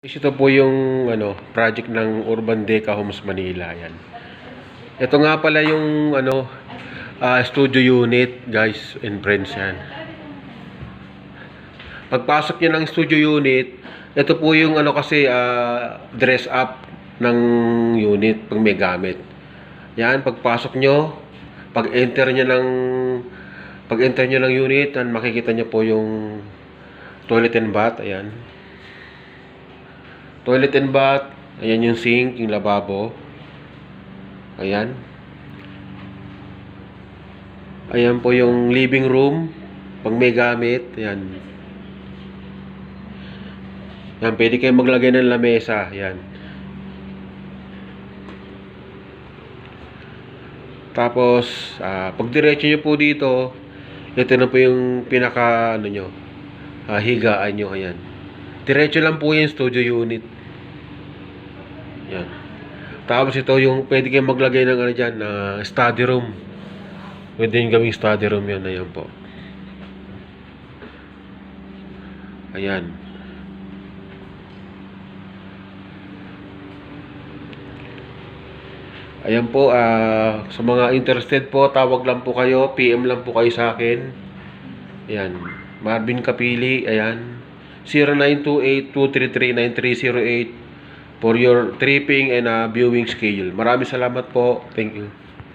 Ito po yung project ng Urban Deca Homes Manila, yan. Ito nga pala yung studio unit, guys and friends, yan. Pagpasok niyo ng studio unit, ito po yung kasi dress up ng unit pag may gamit. Yan, pagpasok niyo, pag-enter niyo ng unit, yan, makikita niyo po yung toilet and bath, ayan. Toilet and bath, ayan yung sink, yung lababo. Ayan. Ayan po yung living room, pag may gamit, ayan. Yan, pwede kayong maglagay ng lamesa, ayan. Tapos, pag diretso nyo po dito, ito na po yung pinaka, higaan nyo, ayan. Diretso lang po yung studio unit. Yan. Tapos ito yung pwede kayong maglagay ng dyan, study room. Pwede yung gawing study room yan. Ayan po. Ayan. Ayan po, sa mga interested po, tawag lang po kayo, PM lang po kayo sa akin. Ayan. Marvin Kapili, ayan. 0928-233-9308 for your tripping and viewing schedule. Maraming salamat po. Thank you.